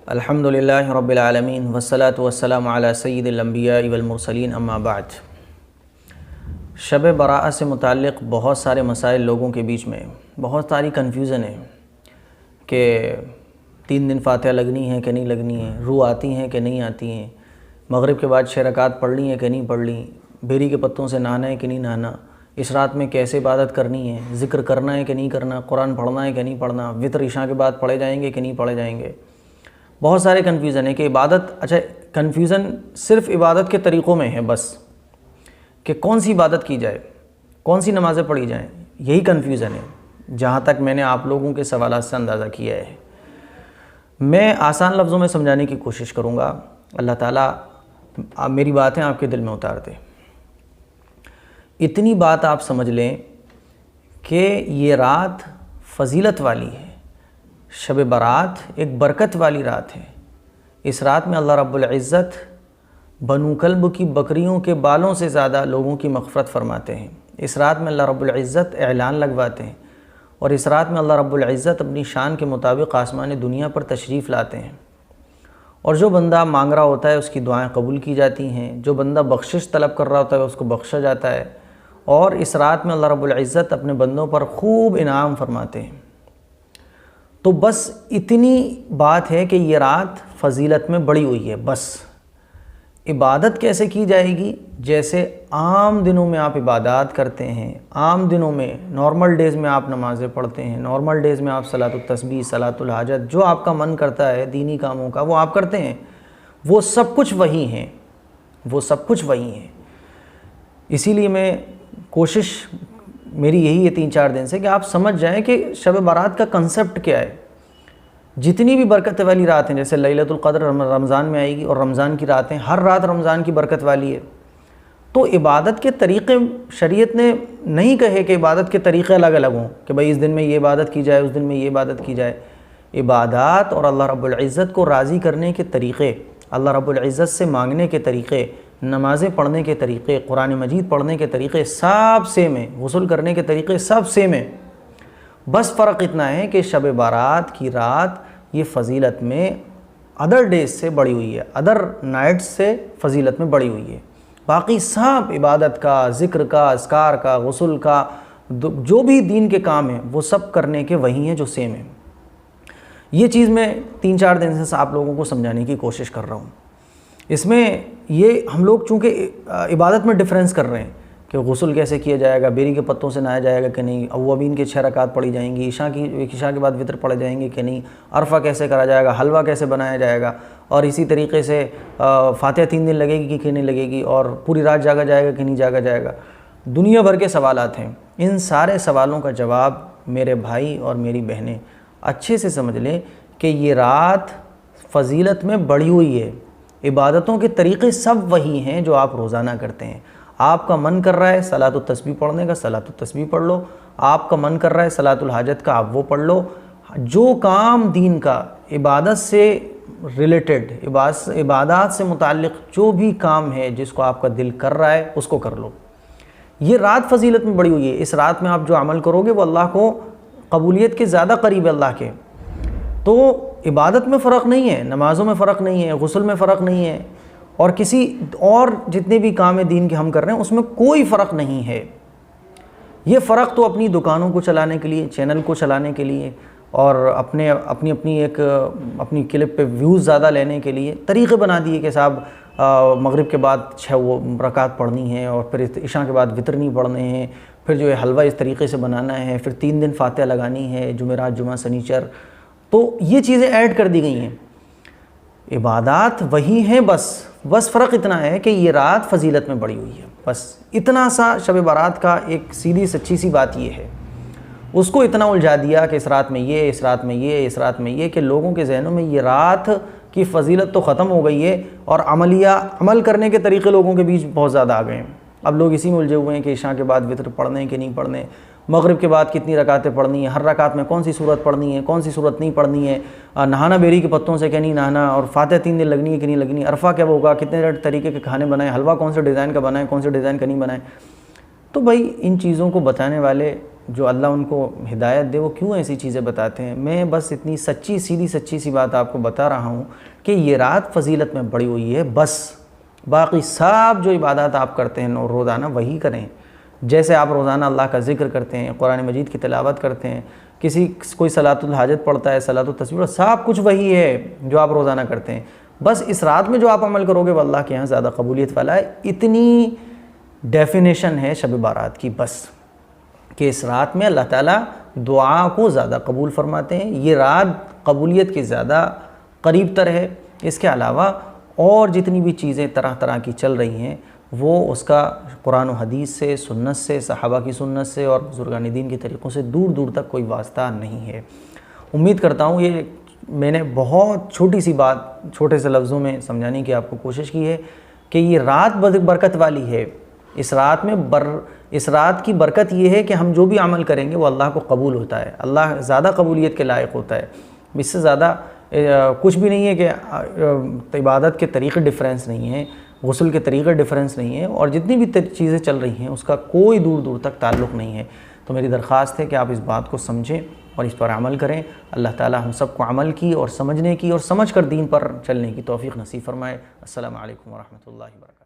الحمدللہ رب العالمین والصلاة والسلام علی سید الانبیاء والمرسلین اما بعد۔ شب براءت سے متعلق بہت سارے مسائل لوگوں کے بیچ میں بہت ساری کنفیوژن ہے کہ 3 دن فاتحہ لگنی ہے کہ نہیں لگنی ہے، روح آتی ہیں کہ نہیں آتی ہیں، مغرب کے بعد 6 رکعات پڑھنی ہے کہ نہیں پڑھنی، بیری کے پتوں سے نہانا ہے کہ نہیں نہانا، اس رات میں کیسے عبادت کرنی ہے، ذکر کرنا ہے کہ نہیں کرنا، قرآن پڑھنا ہے کہ نہیں پڑھنا، وتر عشاء کے بعد پڑھے جائیں گے کہ نہیں پڑھے جائیں گے۔ بہت سارے کنفیوژن ہے کہ کنفیوژن صرف عبادت کے طریقوں میں ہے، بس کہ کون سی عبادت کی جائے، کون سی نمازیں پڑھی جائیں، یہی کنفیوژن ہے جہاں تک میں نے آپ لوگوں کے سوالات سے اندازہ کیا ہے۔ میں آسان لفظوں میں سمجھانے کی کوشش کروں گا، اللہ تعالیٰ میری باتیں آپ کے دل میں اتار دے۔ اتنی بات آپ سمجھ لیں کہ یہ رات فضیلت والی ہے، شب برات ایک برکت والی رات ہے۔ اس رات میں اللہ رب العزت بنو کلب کی بکریوں کے بالوں سے زیادہ لوگوں کی مغفرت فرماتے ہیں۔ اس رات میں اللہ رب العزت اعلان لگواتے ہیں، اور اس رات میں اللہ رب العزت اپنی شان کے مطابق آسمان دنیا پر تشریف لاتے ہیں، اور جو بندہ مانگ رہا ہوتا ہے اس کی دعائیں قبول کی جاتی ہیں، جو بندہ بخشش طلب کر رہا ہوتا ہے اس کو بخشا جاتا ہے، اور اس رات میں اللہ رب العزت اپنے بندوں پر خوب انعام فرماتے ہیں۔ تو بس اتنی بات ہے کہ یہ رات فضیلت میں بڑی ہوئی ہے۔ بس عبادت کیسے کی جائے گی؟ جیسے عام دنوں میں آپ عبادات کرتے ہیں، عام دنوں میں نارمل ڈیز میں آپ نمازیں پڑھتے ہیں، نارمل ڈیز میں آپ صلاۃ التسبیح، صلاۃ الحاجت، جو آپ کا من کرتا ہے دینی کاموں کا وہ آپ کرتے ہیں، وہ سب کچھ وہی ہیں، وہ سب کچھ وہی ہیں۔ اسی لیے میں کوشش میری یہی ہے 3-4 دن سے کہ آپ سمجھ جائیں کہ شب برات کا کنسپٹ کیا ہے۔ جتنی بھی برکت والی رات ہیں، جیسے لیلۃ القدر رمضان میں آئے گی، اور رمضان کی راتیں ہر رات رمضان کی برکت والی ہے، تو عبادت کے طریقے شریعت نے نہیں کہے کہ عبادت کے طریقے الگ الگ ہوں کہ بھئی اس دن میں یہ عبادت کی جائے، اس دن میں یہ عبادت کی جائے۔ عبادات اور اللہ رب العزت کو راضی کرنے کے طریقے، اللہ رب العزت سے مانگنے کے طریقے، نمازیں پڑھنے کے طریقے، قرآن مجید پڑھنے کے طریقے سب سیم ہیں، غسل کرنے کے طریقے سب سیم ہیں۔ بس فرق اتنا ہے کہ شب برات کی رات یہ فضیلت میں ادر ڈیز سے بڑی ہوئی ہے، ادر نائٹس سے فضیلت میں بڑی ہوئی ہے۔ باقی سب عبادت کا، ذکر کا، اذکار کا، غسل کا، جو بھی دین کے کام ہیں وہ سب کرنے کے وہی ہیں جو سیم ہیں۔ یہ چیز میں 3-4 دن سے آپ لوگوں کو سمجھانے کی کوشش کر رہا ہوں۔ اس میں یہ ہم لوگ چونکہ عبادت میں ڈفرینس کر رہے ہیں کہ غسل کیسے کیا جائے گا، بیری کے پتوں سے نہایا جائے گا کہ نہیں، اوابین کے 6 رکعات پڑھی جائیں گی، عشاء کے بعد وتر پڑھے جائیں گے کہ نہیں، عرفہ کیسے کرا جائے گا، حلوہ کیسے بنایا جائے گا، اور اسی طریقے سے فاتحہ 3 دن لگے گی کہ نہیں لگے گی، اور پوری رات جاگا جائے گا کہ نہیں جاگا جائے گا۔ دنیا بھر کے سوالات ہیں۔ ان سارے سوالوں کا جواب میرے بھائی اور میری بہنیں اچھے سے سمجھ لیں کہ یہ رات فضیلت میں بڑھی ہوئی ہے۔ عبادتوں کے طریقے سب وہی ہیں جو آپ روزانہ کرتے ہیں۔ آپ کا من کر رہا ہے صلاۃ التسبیح پڑھنے کا، صلاۃ التسبیح پڑھ لو۔ آپ کا من کر رہا ہے صلاۃ الحاجت کا، آپ وہ پڑھ لو۔ جو کام دین کا، عبادت سے ریلیٹڈ، عبادات سے متعلق جو بھی کام ہے جس کو آپ کا دل کر رہا ہے اس کو کر لو۔ یہ رات فضیلت میں بڑھی ہوئی ہے۔ اس رات میں آپ جو عمل کرو گے وہ اللہ کو قبولیت کے زیادہ قریب ہے اللہ کے۔ تو عبادت میں فرق نہیں ہے، نمازوں میں فرق نہیں ہے، غسل میں فرق نہیں ہے، اور کسی اور جتنے بھی کام دین کے ہم کر رہے ہیں اس میں کوئی فرق نہیں ہے۔ یہ فرق تو اپنی دکانوں کو چلانے کے لیے، چینل کو چلانے کے لیے، اور اپنی کلپ پہ ویوز زیادہ لینے کے لیے طریقے بنا دیے کہ صاحب مغرب کے بعد 6 رکعات پڑھنی ہے، اور پھر عشاء کے بعد وتر نہیں پڑھنے ہیں، پھر جو ہے حلوہ اس طریقے سے بنانا ہے، پھر 3 دن فاتحہ لگانی ہے، جمعرات، جمعہ، سنیچر۔ تو یہ چیزیں ایڈ کر دی گئی ہیں۔ عبادات وہی ہیں، بس فرق اتنا ہے کہ یہ رات فضیلت میں بڑھی ہوئی ہے۔ بس اتنا سا شب برات کا ایک سیدھی سچی سی بات یہ ہے۔ اس کو اتنا الجھا دیا کہ اس رات میں یہ، اس رات میں یہ، اس رات میں یہ، کہ لوگوں کے ذہنوں میں یہ رات کی فضیلت تو ختم ہو گئی ہے، اور عمل کرنے کے طریقے لوگوں کے بیچ بہت زیادہ آ گئے ہیں۔ اب لوگ اسی میں الجھے ہوئے ہیں کہ عشاء کے بعد وتر پڑھنے کہ نہیں پڑھنے، مغرب کے بعد کتنی رکعتیں پڑھنی ہیں، ہر رکعت میں کون سی صورت پڑھنی ہے، کون سی صورت نہیں پڑھنی ہے، نہانا بیری کے پتوں سے کہ نہیں نہانا، اور فاتحہ 3 دن لگنی ہے کہ نہیں لگنی، عرفہ کیا ہوگا، کتنے طریقے کے کھانے بنائیں، حلوہ کون سے ڈیزائن کا بنائیں، کون سے ڈیزائن کا نہیں بنائیں۔ تو بھائی ان چیزوں کو بتانے والے جو اللہ ان کو ہدایت دے وہ کیوں ایسی چیزیں بتاتے ہیں. میں بس اتنی سچی سیدھی سچی سی بات آپ کو بتا رہا ہوں کہ یہ رات فضیلت میں بڑی ہوئی ہے، بس باقی سب جو عبادات آپ کرتے ہیں روزانہ وہی کریں. جیسے آپ روزانہ اللہ کا ذکر کرتے ہیں، قرآن مجید کی تلاوت کرتے ہیں، کوئی صلاۃ الحاجت پڑھتا ہے، صلاۃ التسبیح، سب کچھ وہی ہے جو آپ روزانہ کرتے ہیں. بس اس رات میں جو آپ عمل کرو گے وہ اللہ کے یہاں زیادہ قبولیت والا ہے. اتنی ڈیفینیشن ہے شب بارات کی بس، کہ اس رات میں اللہ تعالیٰ دعا کو زیادہ قبول فرماتے ہیں. یہ رات قبولیت کے زیادہ قریب تر ہے. اس کے علاوہ اور جتنی بھی چیزیں طرح طرح کی چل رہی ہیں وہ اس کا قرآن و حدیث سے، سنت سے، صحابہ کی سنت سے اور بزرگان دین کے طریقوں سے دور دور تک کوئی واسطہ نہیں ہے. امید کرتا ہوں یہ میں نے بہت چھوٹی سی بات چھوٹے سے لفظوں میں سمجھانے کی آپ کو کوشش کی ہے کہ یہ رات برکت والی ہے. اس رات میں اس رات کی برکت یہ ہے کہ ہم جو بھی عمل کریں گے وہ اللہ کو قبول ہوتا ہے، اللہ زیادہ قبولیت کے لائق ہوتا ہے. اس سے زیادہ کچھ بھی نہیں ہے کہ عبادت کے طریقے ڈیفرنس نہیں ہیں، غسل کے طریقے ڈیفرنس نہیں ہیں، اور جتنی بھی چیزیں چل رہی ہیں اس کا کوئی دور دور تک تعلق نہیں ہے. تو میری درخواست ہے کہ آپ اس بات کو سمجھیں اور اس پر عمل کریں. اللہ تعالی ہم سب کو عمل کی اور سمجھنے کی اور سمجھ کر دین پر چلنے کی توفیق نصیب فرمائے. السلام علیکم ورحمۃ اللہ وبرکاتہ.